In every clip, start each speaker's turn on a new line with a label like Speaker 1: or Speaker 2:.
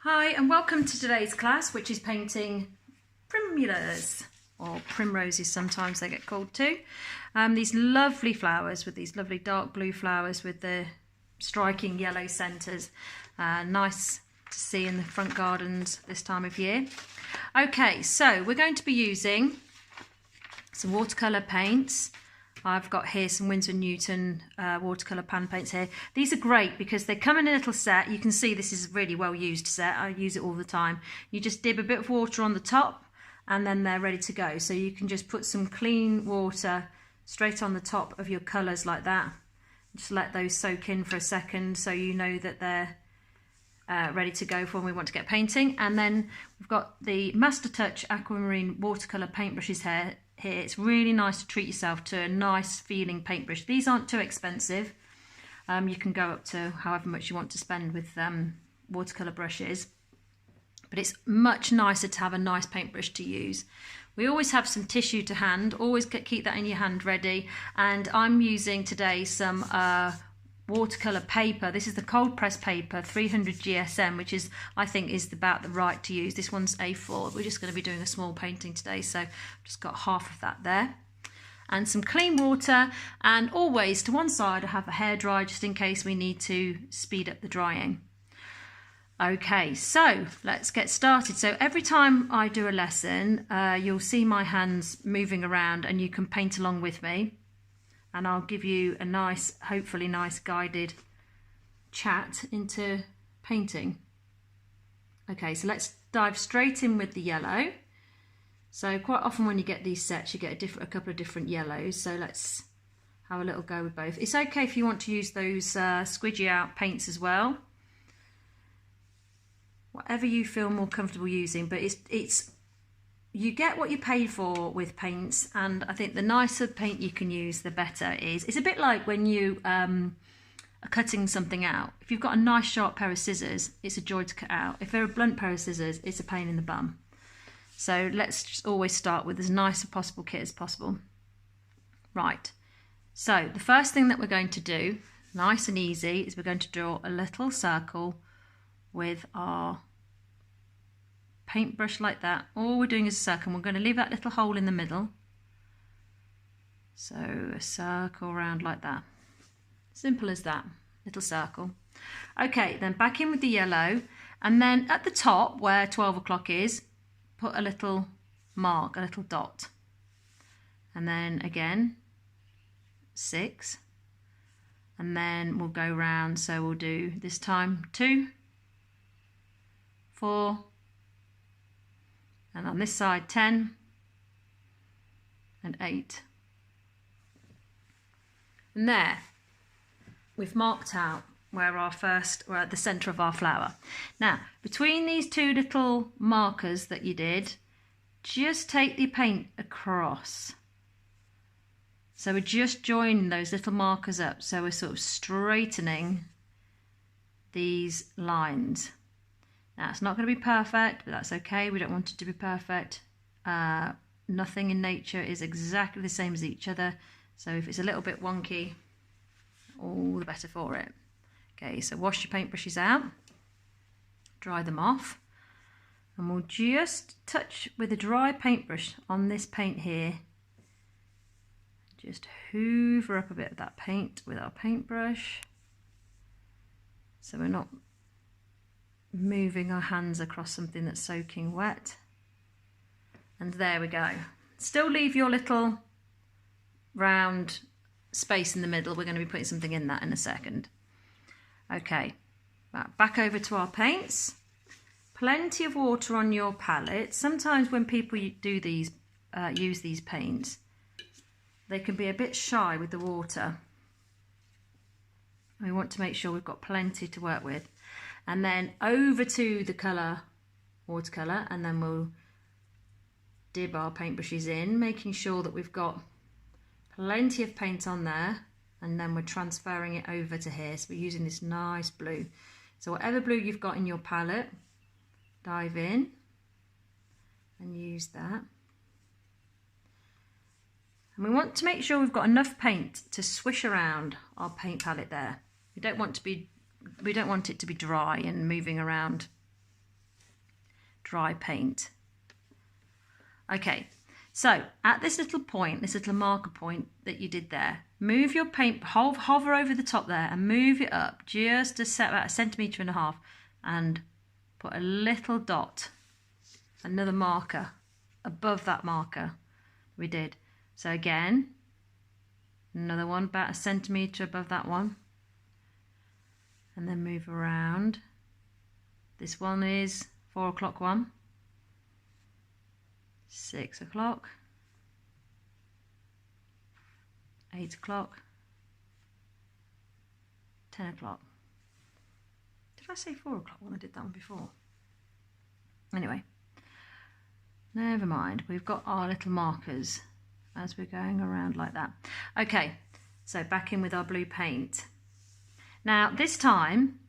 Speaker 1: Hi and welcome to today's class, which is painting primulas, or primroses sometimes they get called too. These lovely flowers with these lovely dark blue flowers with the striking yellow centres. Nice to see in the front gardens this time of year. Okay, so we're going to be using some watercolour paints. I've got here some Winsor and Newton watercolour pan paints here. These are great because they come in a little set. You can see this is a really well used set. I use it all the time. You just dip a bit of water on the top and then they're ready to go. So you can just put some clean water straight on the top of your colours like that. Just let those soak in for a second so you know that they're ready to go for when we want to get painting. And then we've got the Master Touch Aquamarine watercolour paintbrushes here. It's really nice to treat yourself to a nice feeling paintbrush. These aren't too expensive. You can go up to however much you want to spend with watercolour brushes. But it's much nicer to have a nice paintbrush to use. We always have some tissue to hand. Always keep that in your hand ready. And I'm using today some watercolour paper. This is the cold press paper 300 GSM, which is, I think, is about the right to use. This one's A4. We're just going to be doing a small painting today, so I've just got half of that there. And some clean water, and always to one side I have a hairdryer just in case we need to speed up the drying. Okay, so let's get started. So every time I do a lesson, you'll see my hands moving around and you can paint along with me. And I'll give you a nice, hopefully nice guided chat into painting. Okay, so let's dive straight in with the yellow. So quite often when you get these sets, you get a couple of different yellows. So let's have a little go with both. It's okay if you want to use those squidgy out paints as well. Whatever you feel more comfortable using, but you get what you pay for with paints, and I think the nicer paint you can use, the better it is. It's a bit like when you are cutting something out. If you've got a nice sharp pair of scissors, it's a joy to cut out. If they're a blunt pair of scissors, it's a pain in the bum. So let's just always start with as nice a possible kit as possible. Right, so the first thing that we're going to do, nice and easy, is we're going to draw a little circle with our paintbrush like that. All we're doing is a circle, and we're going to leave that little hole in the middle. So a circle around like that. Simple as that, little circle. Okay, then back in with the yellow, and then at the top where 12 o'clock is, put a little mark, a little dot. And then again, 6. And then we'll go round, so we'll do this time 2, 4, and on this side 10 and 8. And there we've marked out where we're at the centre of our flower. Now between these two little markers that you did, just take the paint across. So we're just joining those little markers up, so we're sort of straightening these lines. Now it's not going to be perfect, but that's okay. We don't want it to be perfect. Nothing in nature is exactly the same as each other. So if it's a little bit wonky, all the better for it. Okay, so wash your paintbrushes out, dry them off, and we'll just touch with a dry paintbrush on this paint here. Just hoover up a bit of that paint with our paintbrush, so we're not moving our hands across something that's soaking wet. And there we go. Still leave your little round space in the middle. We're going to be putting something in that in a second. Okay, right, back over to our paints. Plenty of water on your palette. Sometimes when people do these, use these paints, they can be a bit shy with the water. We want to make sure we've got plenty to work with. And then over to the colour, watercolour, and then we'll dip our paintbrushes in, making sure that we've got plenty of paint on there, and then we're transferring it over to here. So we're using this nice blue. So whatever blue you've got in your palette, dive in and use that. And we want to make sure we've got enough paint to swish around our paint palette there. We don't want it to be dry and moving around dry paint. Okay, so at this little point, this little marker point that you did there, move your paint, hover over the top there and move it up just about 1.5 centimetres and put a little dot, another marker above that marker we did. So again, another one about 1 centimetre above that one, and then move around. This one is 4 o'clock one, 6 o'clock, 8 o'clock, 10 o'clock. Did I say 4 o'clock when I did that one before? Anyway, never mind. We've got our little markers as we're going around like that. Okay, so back in with our blue paint. Now this time,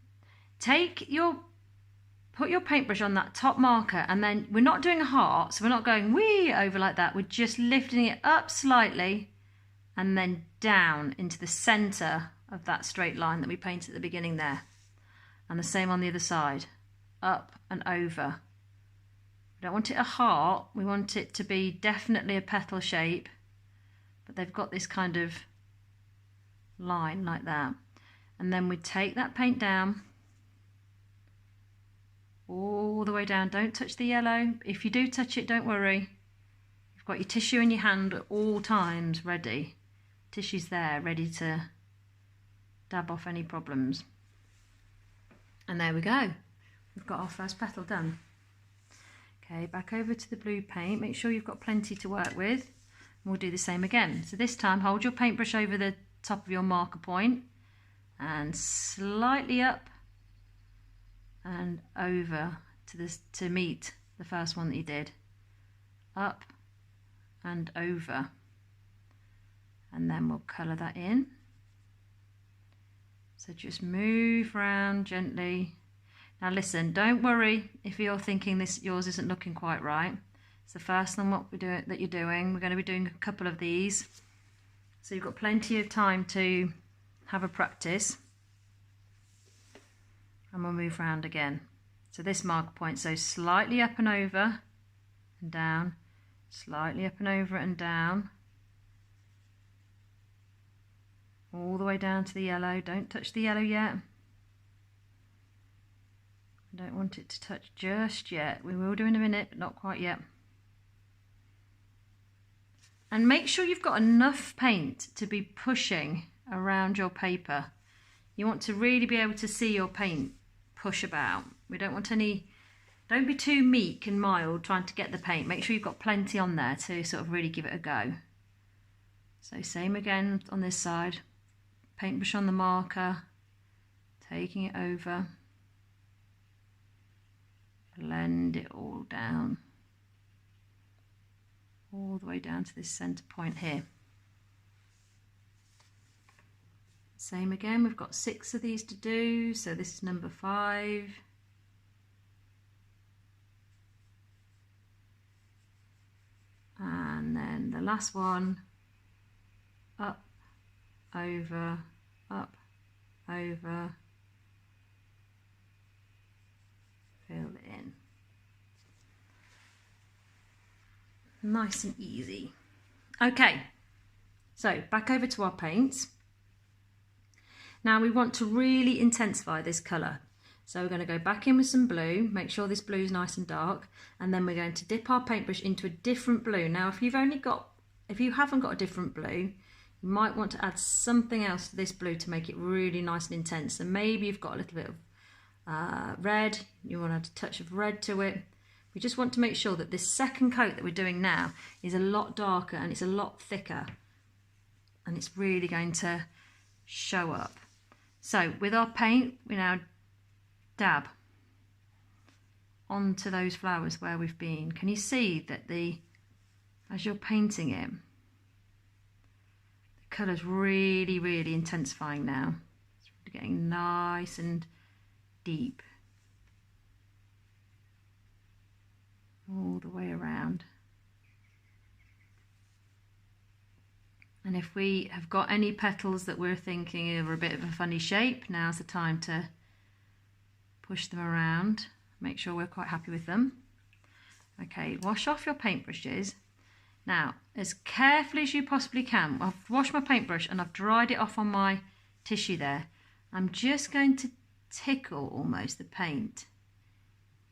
Speaker 1: put your paintbrush on that top marker, and then we're not doing a heart, so we're not going wee over like that. We're just lifting it up slightly and then down into the centre of that straight line that we painted at the beginning there. And the same on the other side, up and over. We don't want it a heart, we want it to be definitely a petal shape, but they've got this kind of line like that. And then we take that paint down all the way down. Don't touch the yellow. If you do touch it, don't worry. You've got your tissue in your hand at all times ready. Tissue's there, ready to dab off any problems. And there we go. We've got our first petal done. Okay, back over to the blue paint. Make sure you've got plenty to work with. And we'll do the same again. So this time, hold your paintbrush over the top of your marker point and slightly up and over to meet the first one that you did. Up and over. And then we'll colour that in. So just move round gently. Now listen, don't worry if you're thinking yours isn't looking quite right. It's the first one that you're doing. We're going to be doing a couple of these. So you've got plenty of time to have a practice. And we'll move round again. So this marker point, so slightly up and over and down, slightly up and over and down, all the way down to the yellow. Don't touch the yellow yet. I don't want it to touch just yet. We will do in a minute, but not quite yet. And make sure you've got enough paint to be pushing around your paper. You want to really be able to see your paint push about. We don't want any, don't be too meek and mild trying to get the paint. Make sure you've got plenty on there to sort of really give it a go. So same again on this side. Paintbrush on the marker, taking it over, blend it all down, all the way down to this centre point here. Same again, we've got 6 of these to do, so this is number 5. And then the last one, up, over, up, over, fill it in. Nice and easy. Okay, so back over to our paints. Now we want to really intensify this colour. So we're going to go back in with some blue, make sure this blue is nice and dark, and then we're going to dip our paintbrush into a different blue. Now if you haven't got a different blue, you might want to add something else to this blue to make it really nice and intense. So maybe you've got a little bit of red, you want to add a touch of red to it. We just want to make sure that this second coat that we're doing now is a lot darker and it's a lot thicker, and it's really going to show up. So with our paint, we now dab onto those flowers where we've been. Can you see that as you're painting it, the colour's really, really intensifying now. It's really getting nice and deep. All the way around. And if we have got any petals that we're thinking are a bit of a funny shape, now's the time to push them around, make sure we're quite happy with them. Okay, wash off your paintbrushes. Now, as carefully as you possibly can, I've washed my paintbrush and I've dried it off on my tissue there. I'm just going to tickle almost the paint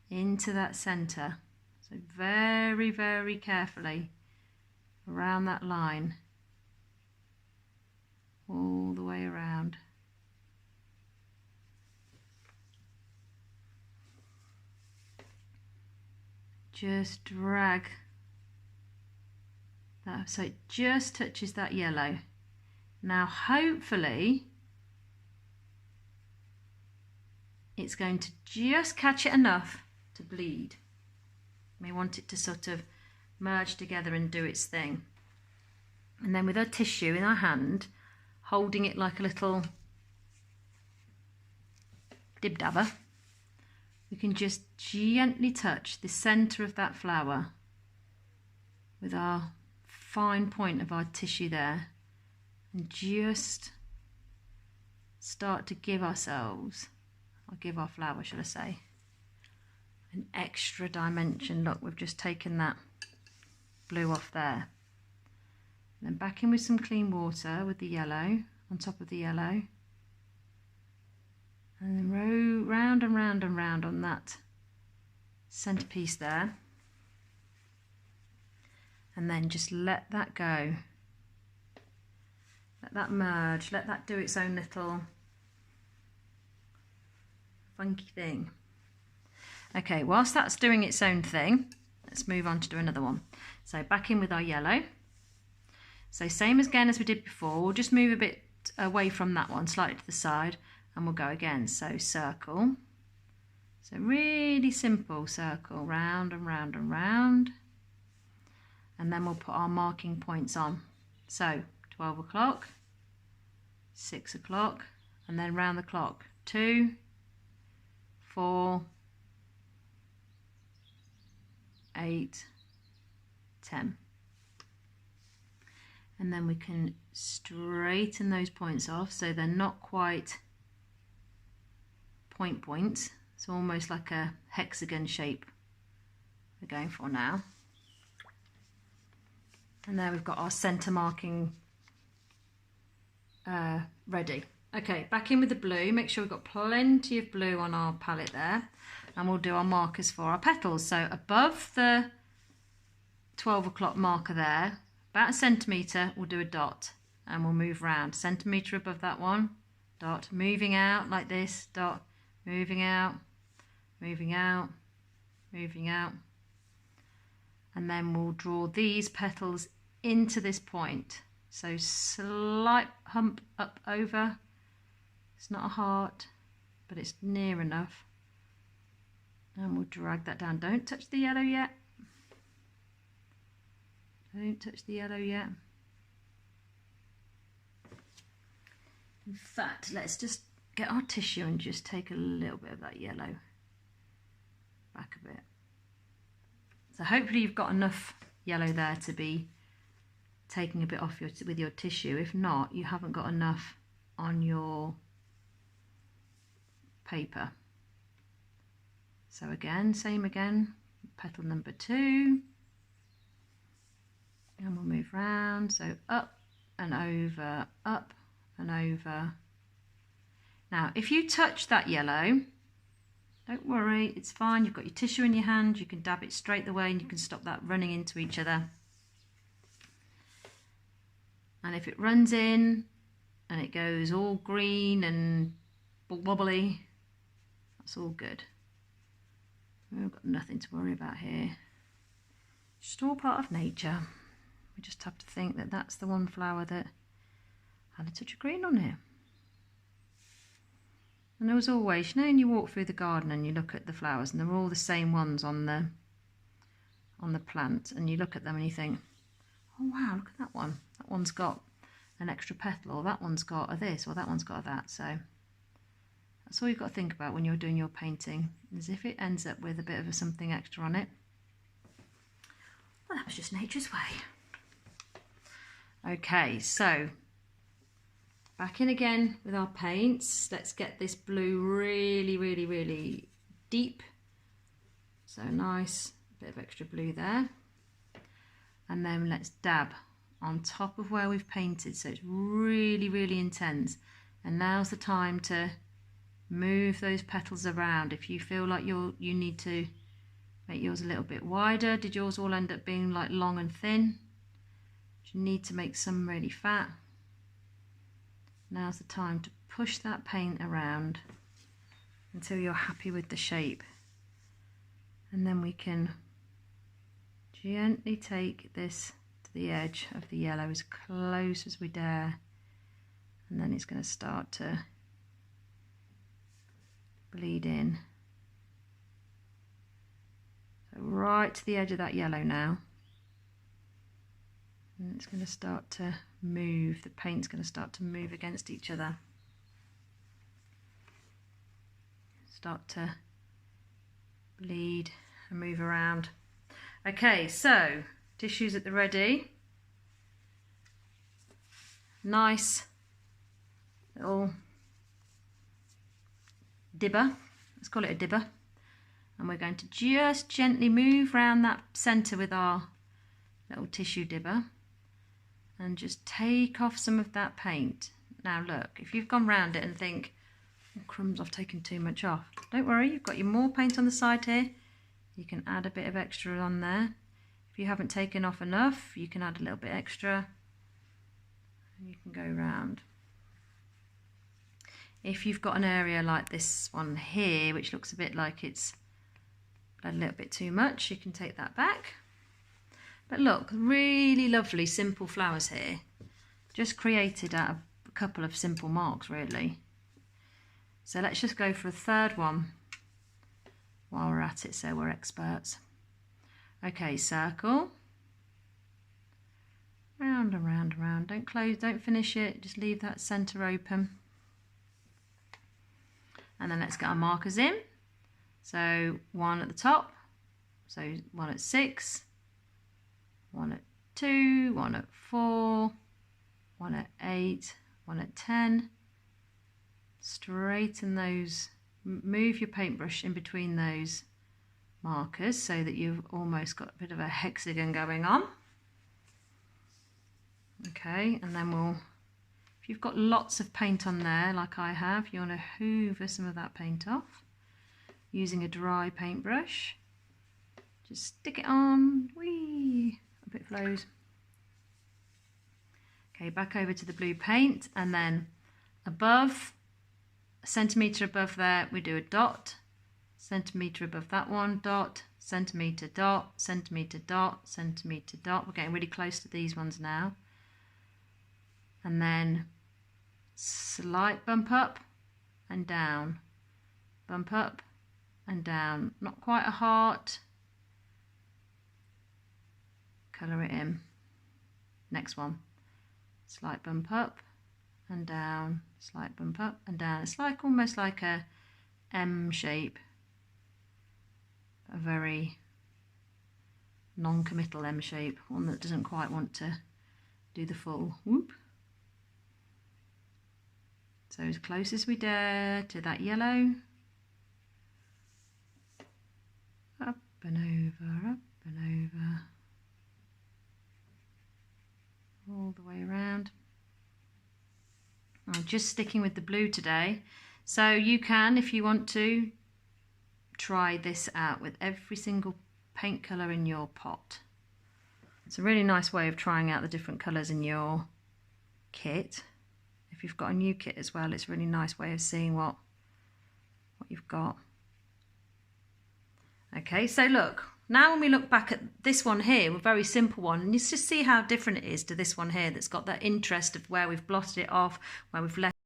Speaker 1: into that centre. So very, very carefully around that line, all the way around. Just drag that so it just touches that yellow. Now hopefully it's going to just catch it enough to bleed. We want it to sort of merge together and do its thing. And then with our tissue in our hand, holding it like a little dib-dabber, we can just gently touch the centre of that flower with our fine point of our tissue there, and just start to give ourselves, or give our flower, should I say, an extra dimension. Look, we've just taken that blue off there. And then back in with some clean water with the yellow, on top of the yellow. And then row round and round and round on that centerpiece there. And then just let that go. Let that merge, let that do its own little funky thing. Okay, whilst that's doing its own thing, let's move on to do another one. So back in with our yellow. So same again as we did before, we'll just move a bit away from that one, slightly to the side, and we'll go again. So circle. So really simple circle, round and round and round. And then we'll put our marking points on. So 12 o'clock, 6 o'clock, and then round the clock. 2, 4, 8, 10. And then we can straighten those points off so they're not quite points. It's almost like a hexagon shape we're going for now. And there we've got our centre marking ready. Okay, back in with the blue. Make sure we've got plenty of blue on our palette there. And we'll do our markers for our petals. So above the 12 o'clock marker there, about a centimetre, we'll do a dot. And we'll move round. Centimetre above that one, dot. Moving out like this, dot. Moving out, moving out, moving out. And then we'll draw these petals into this point. So slight hump up over. It's not a heart, but it's near enough. And we'll drag that down. Don't touch the yellow yet. Don't touch the yellow yet. In fact, let's just get our tissue and just take a little bit of that yellow back a bit. So hopefully you've got enough yellow there to be taking a bit off with your tissue. If not, you haven't got enough on your paper. So again, same again, petal number 2. And we'll move round, so up and over, up and over. Now, if you touch that yellow, don't worry, it's fine. You've got your tissue in your hand, you can dab it straight away and you can stop that running into each other. And if it runs in and it goes all green and wobbly, that's all good. We've got nothing to worry about here. Just all part of nature. We just have to think that that's the one flower that had a touch of green on it. And there was always, you know, when you walk through the garden and you look at the flowers and they're all the same ones on the plant, and you look at them and you think, oh wow, look at that one. That one's got an extra petal, or that one's got a this, or that one's got a that. So that's all you've got to think about when you're doing your painting, is if it ends up with a bit of something extra on it. Well, that was just nature's way. Okay, so back in again with our paints. Let's get this blue really, really, really deep. So nice bit of extra blue there. And then let's dab on top of where we've painted, so it's really, really intense. And now's the time to move those petals around. If you feel like you need to make yours a little bit wider, did yours all end up being like long and thin? Do you need to make some really fat? Now's the time to push that paint around until you're happy with the shape. And then we can gently take this to the edge of the yellow as close as we dare. And then it's going to start to bleed in. So right to the edge of that yellow now. And it's going to start to move, the paint's going to start to move against each other. Start to bleed and move around. Okay, so tissues at the ready. Nice little dibber, let's call it a dibber. And we're going to just gently move around that centre with our little tissue dibber and just take off some of that paint. Now look, if you've gone round it and think, oh, crumbs, I've taken too much off, don't worry, you've got your more paint on the side here. You can add a bit of extra on there. If you haven't taken off enough, you can add a little bit extra and you can go round. If you've got an area like this one here, which looks a bit like it's a little bit too much, you can take that back. But look, really lovely simple flowers here, just created out of a couple of simple marks really. So let's just go for a third one while we're at it, so we're experts. Okay, circle, round and round and round, don't close, don't finish it, just leave that centre open. And then let's get our markers in. So one at the top, so one at 6, one at 2, one at 4, one at 8, one at 10. Straighten those, move your paintbrush in between those markers so that you've almost got a bit of a hexagon going on. Okay, and then we'll, if you've got lots of paint on there like I have, you want to hoover some of that paint off using a dry paintbrush. Just stick it on, whee, hope it flows. Okay, back over to the blue paint, and then above, a centimetre above there, we do a dot, centimetre above that one, dot, centimetre, dot, centimetre, dot, centimetre, dot. We're getting really close to these ones now. And then slight bump up and down, bump up and down, not quite a heart, colour it in. Next one, slight bump up and down, slight bump up and down. It's like almost like a M shape, a very non-committal M shape, one that doesn't quite want to do the full whoop. So as close as we dare to that yellow. Up and over, up and over. All the way around. I'm just sticking with the blue today. So you can, if you want to, try this out with every single paint colour in your pot. It's a really nice way of trying out the different colours in your kit. If you've got a new kit as well, it's a really nice way of seeing what you've got. Okay, so look, now when we look back at this one here, a very simple one, and you just see how different it is to this one here that's got that interest of where we've blotted it off, where we've left